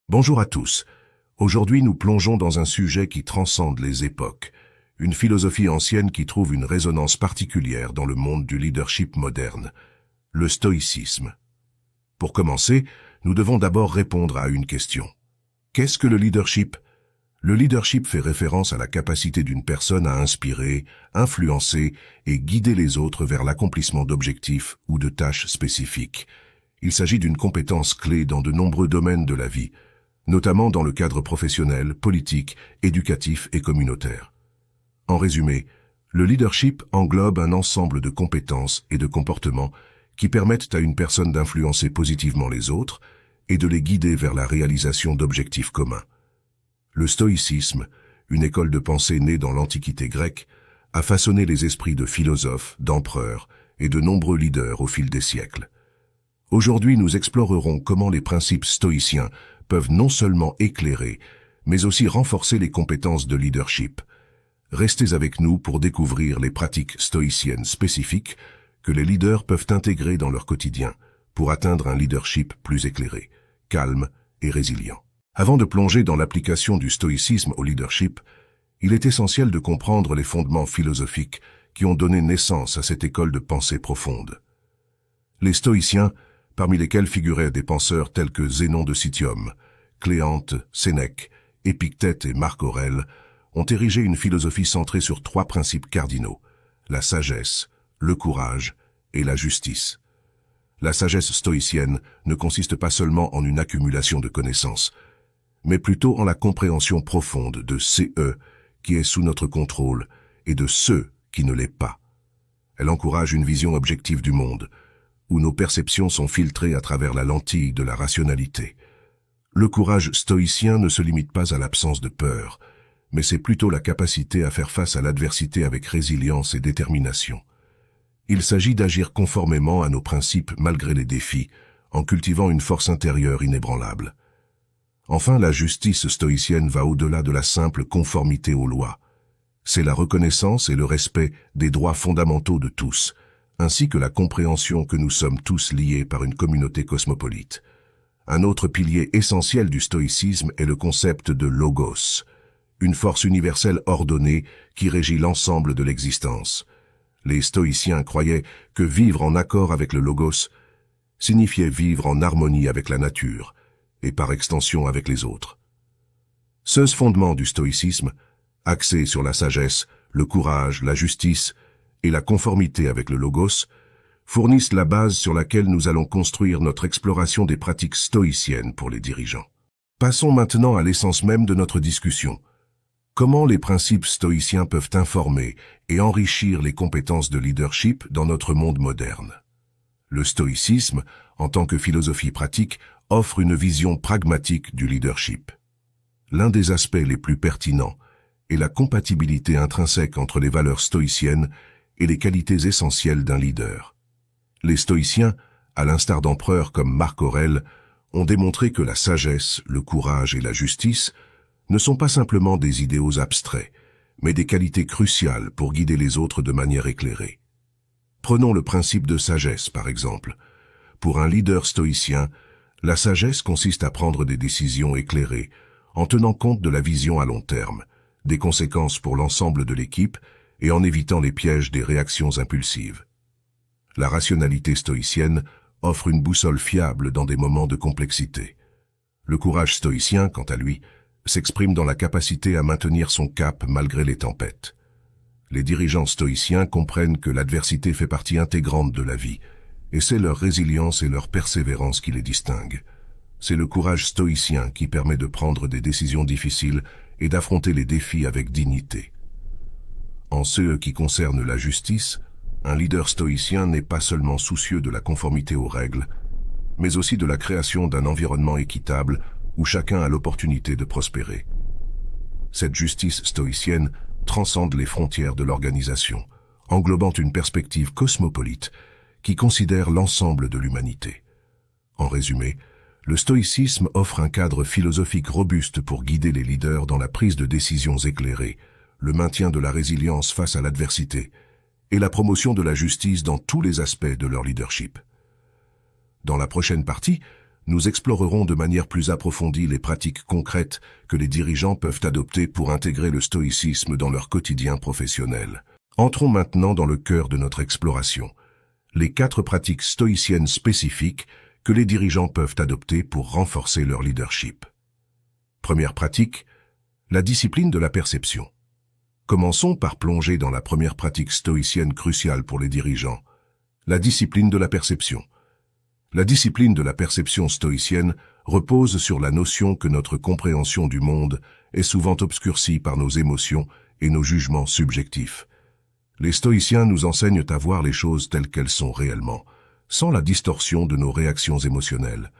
Bonjour à tous. Aujourd'hui, nous plongeons dans un sujet qui transcende les époques, une philosophie ancienne qui trouve une résonance particulière dans le monde du leadership moderne, le stoïcisme. Pour commencer, nous devons d'abord répondre à une question. Qu'est-ce que le leadership? Le leadership fait référence à la capacité d'une personne à inspirer, influencer et guider les autres vers l'accomplissement d'objectifs ou de tâches spécifiques. Il s'agit d'une compétence clé dans de nombreux domaines de la vie, notamment dans le cadre professionnel, politique, éducatif et communautaire. En résumé, le leadership englobe un ensemble de compétences et de comportements qui permettent à une personne d'influencer positivement les autres et de les guider vers la réalisation d'objectifs communs. Le stoïcisme, une école de pensée née dans l'Antiquité grecque, a façonné les esprits de philosophes, d'empereurs et de nombreux leaders au fil des siècles. Aujourd'hui, nous explorerons comment les principes stoïciens peuvent non seulement éclairer, mais aussi renforcer les compétences de leadership. Restez avec nous pour découvrir les pratiques stoïciennes spécifiques que les leaders peuvent intégrer dans leur quotidien pour atteindre un leadership plus éclairé, calme et résilient. Avant de plonger dans l'application du stoïcisme au leadership, il est essentiel de comprendre les fondements philosophiques qui ont donné naissance à cette école de pensée profonde. Les stoïciens, parmi lesquels figuraient des penseurs tels que Zénon de Citium, Cléante, Sénèque, Épictète et Marc Aurèle, ont érigé une philosophie centrée sur trois principes cardinaux, la sagesse, le courage et la justice. La sagesse stoïcienne ne consiste pas seulement en une accumulation de connaissances, mais plutôt en la compréhension profonde de ce qui est sous notre contrôle et de ce qui ne l'est pas. Elle encourage une vision objective du monde, où nos perceptions sont filtrées à travers la lentille de la rationalité. Le courage stoïcien ne se limite pas à l'absence de peur, mais c'est plutôt la capacité à faire face à l'adversité avec résilience et détermination. Il s'agit d'agir conformément à nos principes malgré les défis, en cultivant une force intérieure inébranlable. Enfin, la justice stoïcienne va au-delà de la simple conformité aux lois. C'est la reconnaissance et le respect des droits fondamentaux de tous, ainsi que la compréhension que nous sommes tous liés par une communauté cosmopolite. Un autre pilier essentiel du stoïcisme est le concept de logos, une force universelle ordonnée qui régit l'ensemble de l'existence. Les stoïciens croyaient que vivre en accord avec le logos signifiait vivre en harmonie avec la nature, et par extension avec les autres. Ce fondement du stoïcisme, axé sur la sagesse, le courage, la justice et la conformité avec le logos, fournissent la base sur laquelle nous allons construire notre exploration des pratiques stoïciennes pour les dirigeants. Passons maintenant à l'essence même de notre discussion. Comment les principes stoïciens peuvent informer et enrichir les compétences de leadership dans notre monde moderne? Le stoïcisme, en tant que philosophie pratique, offre une vision pragmatique du leadership. L'un des aspects les plus pertinents est la compatibilité intrinsèque entre les valeurs stoïciennes et les qualités essentielles d'un leader. Les stoïciens, à l'instar d'empereurs comme Marc Aurèle, ont démontré que la sagesse, le courage et la justice ne sont pas simplement des idéaux abstraits, mais des qualités cruciales pour guider les autres de manière éclairée. Prenons le principe de sagesse, par exemple. Pour un leader stoïcien, la sagesse consiste à prendre des décisions éclairées, en tenant compte de la vision à long terme, des conséquences pour l'ensemble de l'équipe et en évitant les pièges des réactions impulsives. La rationalité stoïcienne offre une boussole fiable dans des moments de complexité. Le courage stoïcien, quant à lui, s'exprime dans la capacité à maintenir son cap malgré les tempêtes. Les dirigeants stoïciens comprennent que l'adversité fait partie intégrante de la vie, et c'est leur résilience et leur persévérance qui les distinguent. C'est le courage stoïcien qui permet de prendre des décisions difficiles et d'affronter les défis avec dignité. En ce qui concerne la justice, un leader stoïcien n'est pas seulement soucieux de la conformité aux règles, mais aussi de la création d'un environnement équitable où chacun a l'opportunité de prospérer. Cette justice stoïcienne transcende les frontières de l'organisation, englobant une perspective cosmopolite qui considère l'ensemble de l'humanité. En résumé, le stoïcisme offre un cadre philosophique robuste pour guider les leaders dans la prise de décisions éclairées, le maintien de la résilience face à l'adversité et la promotion de la justice dans tous les aspects de leur leadership. Dans la prochaine partie, nous explorerons de manière plus approfondie les pratiques concrètes que les dirigeants peuvent adopter pour intégrer le stoïcisme dans leur quotidien professionnel. Entrons maintenant dans le cœur de notre exploration, les 4 pratiques stoïciennes spécifiques que les dirigeants peuvent adopter pour renforcer leur leadership. Première pratique, la discipline de la perception. Commençons par plonger dans la première pratique stoïcienne cruciale pour les dirigeants, la discipline de la perception. La discipline de la perception stoïcienne repose sur la notion que notre compréhension du monde est souvent obscurcie par nos émotions et nos jugements subjectifs. Les stoïciens nous enseignent à voir les choses telles qu'elles sont réellement, sans la distorsion de nos réactions émotionnelles.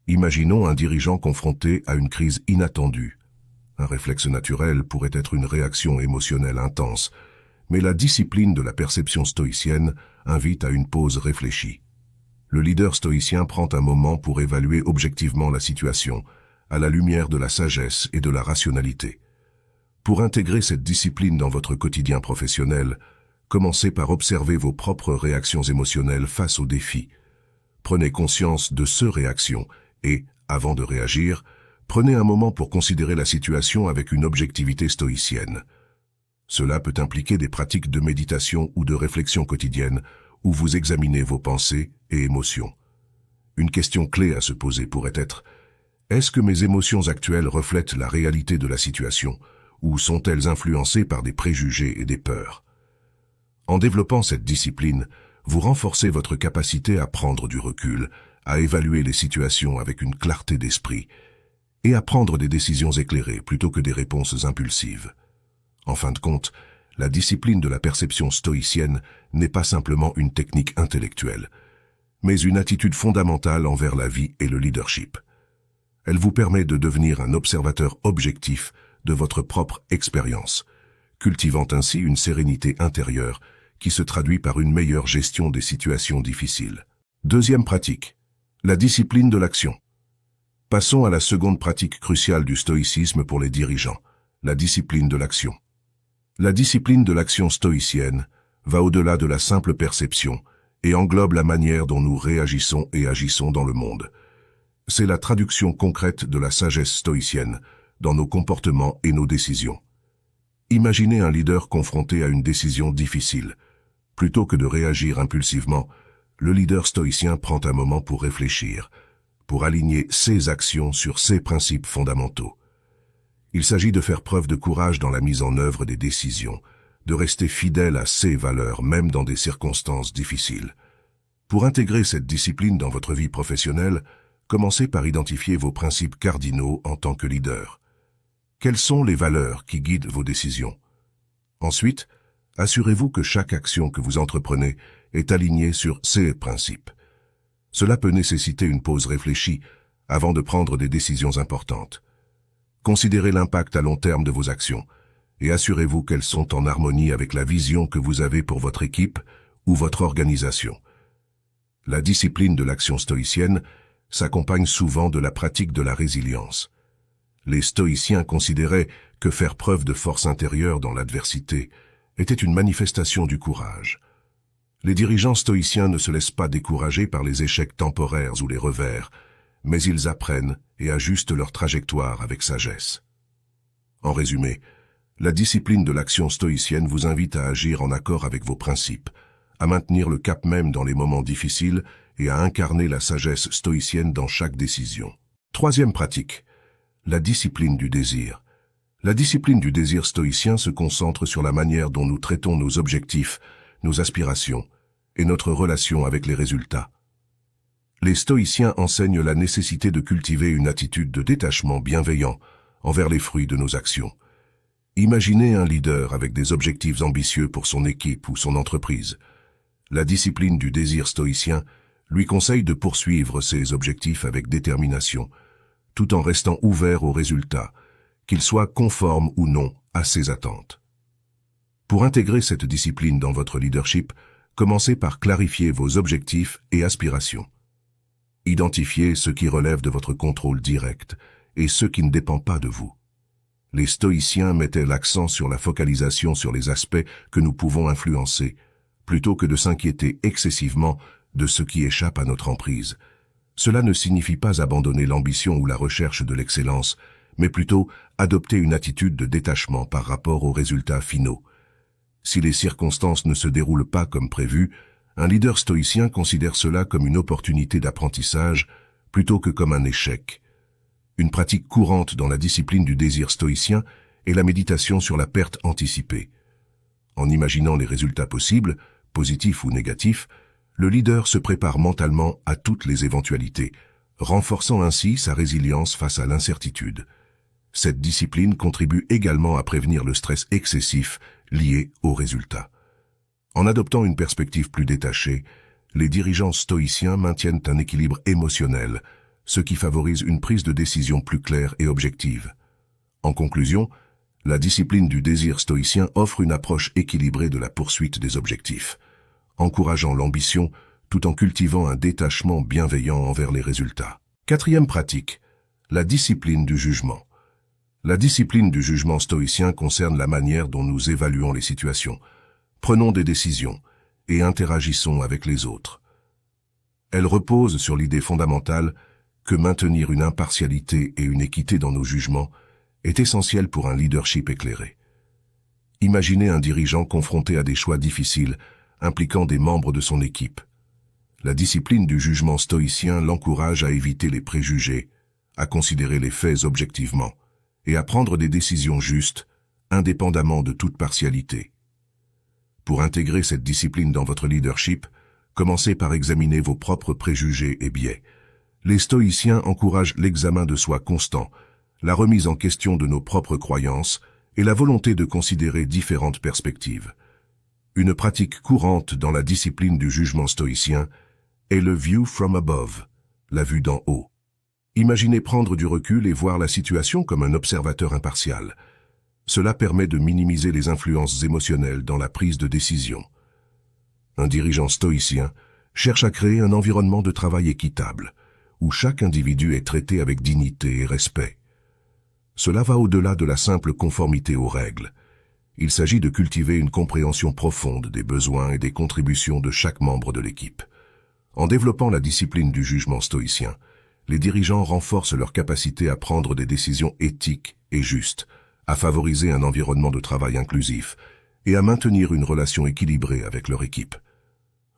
Imaginons un dirigeant confronté à une crise inattendue. Un réflexe naturel pourrait être une réaction émotionnelle intense, mais la discipline de la perception stoïcienne invite à une pause réfléchie. Le leader stoïcien prend un moment pour évaluer objectivement la situation, à la lumière de la sagesse et de la rationalité. Pour intégrer cette discipline dans votre quotidien professionnel, commencez par observer vos propres réactions émotionnelles face aux défis. Prenez conscience de ces réactions et, avant de réagir, prenez un moment pour considérer la situation avec une objectivité stoïcienne. Cela peut impliquer des pratiques de méditation ou de réflexion quotidienne où vous examinez vos pensées et émotions. Une question clé à se poser pourrait être: est-ce que mes émotions actuelles reflètent la réalité de la situation ou sont-elles influencées par des préjugés et des peurs? En développant cette discipline, vous renforcez votre capacité à prendre du recul, à évaluer les situations avec une clarté d'esprit et à prendre des décisions éclairées plutôt que des réponses impulsives. En fin de compte, la discipline de la perception stoïcienne n'est pas simplement une technique intellectuelle, mais une attitude fondamentale envers la vie et le leadership. Elle vous permet de devenir un observateur objectif de votre propre expérience, cultivant ainsi une sérénité intérieure qui se traduit par une meilleure gestion des situations difficiles. Deuxième pratique, la discipline de l'action. Passons à la seconde pratique cruciale du stoïcisme pour les dirigeants, la discipline de l'action. La discipline de l'action stoïcienne va au-delà de la simple perception et englobe la manière dont nous réagissons et agissons dans le monde. C'est la traduction concrète de la sagesse stoïcienne dans nos comportements et nos décisions. Imaginez un leader confronté à une décision difficile. Plutôt que de réagir impulsivement, le leader stoïcien prend un moment pour réfléchir, pour aligner ses actions sur ses principes fondamentaux. Il s'agit de faire preuve de courage dans la mise en œuvre des décisions, de rester fidèle à ses valeurs même dans des circonstances difficiles. Pour intégrer cette discipline dans votre vie professionnelle, commencez par identifier vos principes cardinaux en tant que leader. Quelles sont les valeurs qui guident vos décisions? Ensuite, assurez-vous que chaque action que vous entreprenez est alignée sur ces principes. Cela peut nécessiter une pause réfléchie avant de prendre des décisions importantes. Considérez l'impact à long terme de vos actions et assurez-vous qu'elles sont en harmonie avec la vision que vous avez pour votre équipe ou votre organisation. La discipline de l'action stoïcienne s'accompagne souvent de la pratique de la résilience. Les stoïciens considéraient que faire preuve de force intérieure dans l'adversité était une manifestation du courage. Les dirigeants stoïciens ne se laissent pas décourager par les échecs temporaires ou les revers, mais ils apprennent et ajustent leur trajectoire avec sagesse. En résumé, la discipline de l'action stoïcienne vous invite à agir en accord avec vos principes, à maintenir le cap même dans les moments difficiles et à incarner la sagesse stoïcienne dans chaque décision. Troisième pratique, la discipline du désir. La discipline du désir stoïcien se concentre sur la manière dont nous traitons nos objectifs, nos aspirations et notre relation avec les résultats. Les stoïciens enseignent la nécessité de cultiver une attitude de détachement bienveillant envers les fruits de nos actions. Imaginez un leader avec des objectifs ambitieux pour son équipe ou son entreprise. La discipline du désir stoïcien lui conseille de poursuivre ses objectifs avec détermination, tout en restant ouvert aux résultats, qu'ils soient conformes ou non à ses attentes. Pour intégrer cette discipline dans votre leadership, commencez par clarifier vos objectifs et aspirations. Identifiez ce qui relève de votre contrôle direct et ce qui ne dépend pas de vous. Les stoïciens mettaient l'accent sur la focalisation sur les aspects que nous pouvons influencer, plutôt que de s'inquiéter excessivement de ce qui échappe à notre emprise. Cela ne signifie pas abandonner l'ambition ou la recherche de l'excellence, mais plutôt adopter une attitude de détachement par rapport aux résultats finaux. Si les circonstances ne se déroulent pas comme prévu, un leader stoïcien considère cela comme une opportunité d'apprentissage plutôt que comme un échec. Une pratique courante dans la discipline du désir stoïcien est la méditation sur la perte anticipée. En imaginant les résultats possibles, positifs ou négatifs, le leader se prépare mentalement à toutes les éventualités, renforçant ainsi sa résilience face à l'incertitude. Cette discipline contribue également à prévenir le stress excessif lié aux résultats. En adoptant une perspective plus détachée, les dirigeants stoïciens maintiennent un équilibre émotionnel, ce qui favorise une prise de décision plus claire et objective. En conclusion, la discipline du désir stoïcien offre une approche équilibrée de la poursuite des objectifs, encourageant l'ambition tout en cultivant un détachement bienveillant envers les résultats. Quatrième pratique, la discipline du jugement. La discipline du jugement stoïcien concerne la manière dont nous évaluons les situations, prenons des décisions et interagissons avec les autres. Elle repose sur l'idée fondamentale que maintenir une impartialité et une équité dans nos jugements est essentiel pour un leadership éclairé. Imaginez un dirigeant confronté à des choix difficiles impliquant des membres de son équipe. La discipline du jugement stoïcien l'encourage à éviter les préjugés, à considérer les faits objectivement et à prendre des décisions justes, indépendamment de toute partialité. Pour intégrer cette discipline dans votre leadership, commencez par examiner vos propres préjugés et biais. Les stoïciens encouragent l'examen de soi constant, la remise en question de nos propres croyances et la volonté de considérer différentes perspectives. Une pratique courante dans la discipline du jugement stoïcien est le view from above, la vue d'en haut. Imaginez prendre du recul et voir la situation comme un observateur impartial. Cela permet de minimiser les influences émotionnelles dans la prise de décision. Un dirigeant stoïcien cherche à créer un environnement de travail équitable, où chaque individu est traité avec dignité et respect. Cela va au-delà de la simple conformité aux règles. Il s'agit de cultiver une compréhension profonde des besoins et des contributions de chaque membre de l'équipe. En développant la discipline du jugement stoïcien, les dirigeants renforcent leur capacité à prendre des décisions éthiques et justes, à favoriser un environnement de travail inclusif et à maintenir une relation équilibrée avec leur équipe.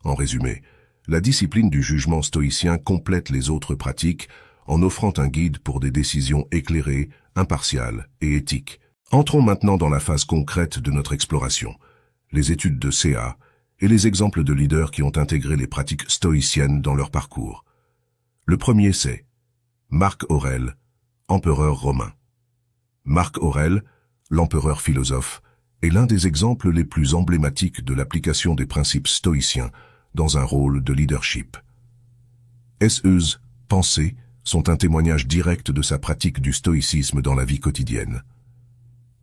En résumé, la discipline du jugement stoïcien complète les autres pratiques en offrant un guide pour des décisions éclairées, impartiales et éthiques. Entrons maintenant dans la phase concrète de notre exploration, les études de CA et les exemples de leaders qui ont intégré les pratiques stoïciennes dans leur parcours. Le premier c'est Marc Aurèle, empereur romain. Marc Aurèle, l'empereur philosophe, est l'un des exemples les plus emblématiques de l'application des principes stoïciens dans un rôle de leadership. Ses pensées sont un témoignage direct de sa pratique du stoïcisme dans la vie quotidienne.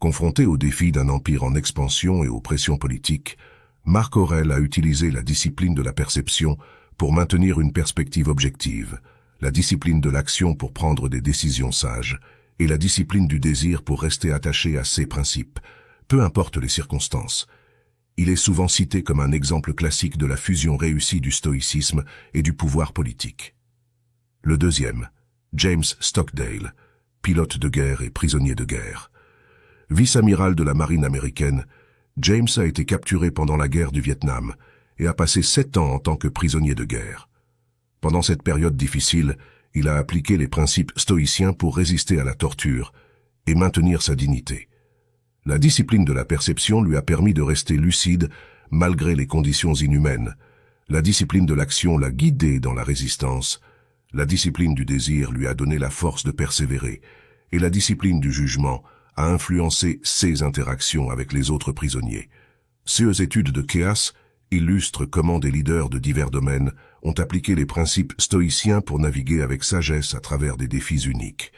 Confronté aux défis d'un empire en expansion et aux pressions politiques, Marc Aurèle a utilisé la discipline de la perception pour maintenir une perspective objective, la discipline de l'action pour prendre des décisions sages, et la discipline du désir pour rester attaché à ses principes, peu importe les circonstances. Il est souvent cité comme un exemple classique de la fusion réussie du stoïcisme et du pouvoir politique. Le deuxième, James Stockdale, pilote de guerre et prisonnier de guerre. Vice-amiral de la marine américaine, James a été capturé pendant la guerre du Vietnam et a passé 7 ans en tant que prisonnier de guerre. Pendant cette période difficile, il a appliqué les principes stoïciens pour résister à la torture et maintenir sa dignité. La discipline de la perception lui a permis de rester lucide malgré les conditions inhumaines. La discipline de l'action l'a guidé dans la résistance. La discipline du désir lui a donné la force de persévérer. Et la discipline du jugement a influencé ses interactions avec les autres prisonniers. Ces études de Chaos illustrent comment des leaders de divers domaines ont appliqué les principes stoïciens pour naviguer avec sagesse à travers des défis uniques.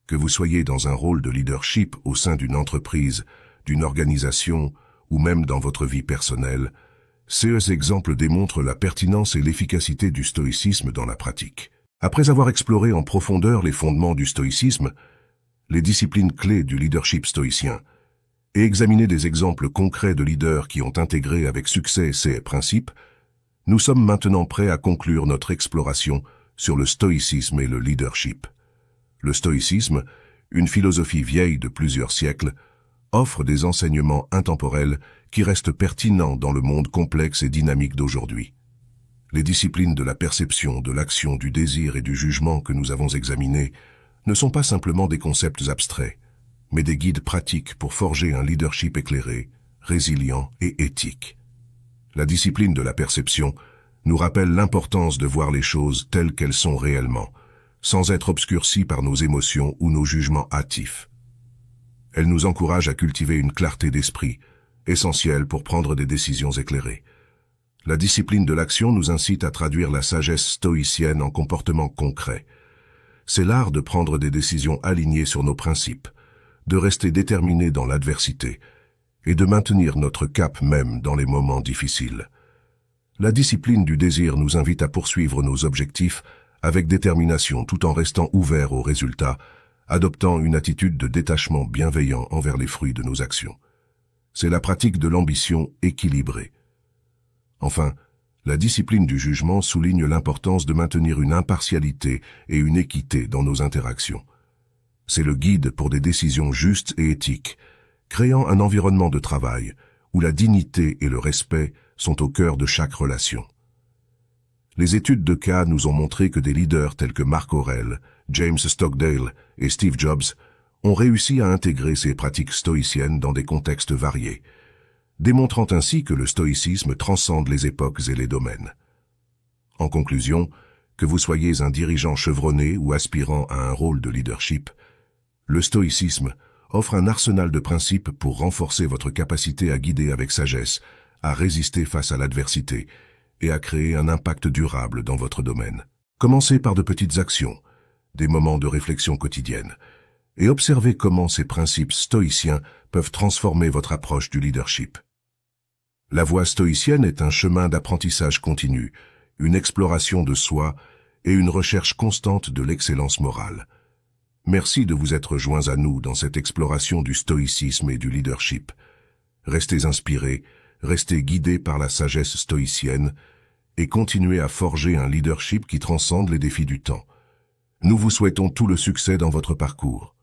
Que vous soyez dans un rôle de leadership au sein d'une entreprise, d'une organisation ou même dans votre vie personnelle, ces exemples démontrent la pertinence et l'efficacité du stoïcisme dans la pratique. Après avoir exploré en profondeur les fondements du stoïcisme, les disciplines clés du leadership stoïcien, et examiner des exemples concrets de leaders qui ont intégré avec succès ces principes, nous sommes maintenant prêts à conclure notre exploration sur le stoïcisme et le leadership. Le stoïcisme, une philosophie vieille de plusieurs siècles, offre des enseignements intemporels qui restent pertinents dans le monde complexe et dynamique d'aujourd'hui. Les disciplines de la perception, de l'action, du désir et du jugement que nous avons examinées ne sont pas simplement des concepts abstraits, mais des guides pratiques pour forger un leadership éclairé, résilient et éthique. La discipline de la perception nous rappelle l'importance de voir les choses telles qu'elles sont réellement, sans être obscurcies par nos émotions ou nos jugements hâtifs. Elle nous encourage à cultiver une clarté d'esprit, essentielle pour prendre des décisions éclairées. La discipline de l'action nous incite à traduire la sagesse stoïcienne en comportements concrets. C'est l'art de prendre des décisions alignées sur nos principes, de rester déterminés dans l'adversité et de maintenir notre cap même dans les moments difficiles. La discipline du désir nous invite à poursuivre nos objectifs avec détermination tout en restant ouverts aux résultats, adoptant une attitude de détachement bienveillant envers les fruits de nos actions. C'est la pratique de l'ambition équilibrée. Enfin, la discipline du jugement souligne l'importance de maintenir une impartialité et une équité dans nos interactions. C'est le guide pour des décisions justes et éthiques, créant un environnement de travail où la dignité et le respect sont au cœur de chaque relation. Les études de cas nous ont montré que des leaders tels que Marc Aurèle, James Stockdale et Steve Jobs ont réussi à intégrer ces pratiques stoïciennes dans des contextes variés, démontrant ainsi que le stoïcisme transcende les époques et les domaines. En conclusion, que vous soyez un dirigeant chevronné ou aspirant à un rôle de leadership, le stoïcisme offre un arsenal de principes pour renforcer votre capacité à guider avec sagesse, à résister face à l'adversité et à créer un impact durable dans votre domaine. Commencez par de petites actions, des moments de réflexion quotidienne, et observez comment ces principes stoïciens peuvent transformer votre approche du leadership. La voie stoïcienne est un chemin d'apprentissage continu, une exploration de soi et une recherche constante de l'excellence morale. Merci de vous être joints à nous dans cette exploration du stoïcisme et du leadership. Restez inspirés, restez guidés par la sagesse stoïcienne et continuez à forger un leadership qui transcende les défis du temps. Nous vous souhaitons tout le succès dans votre parcours.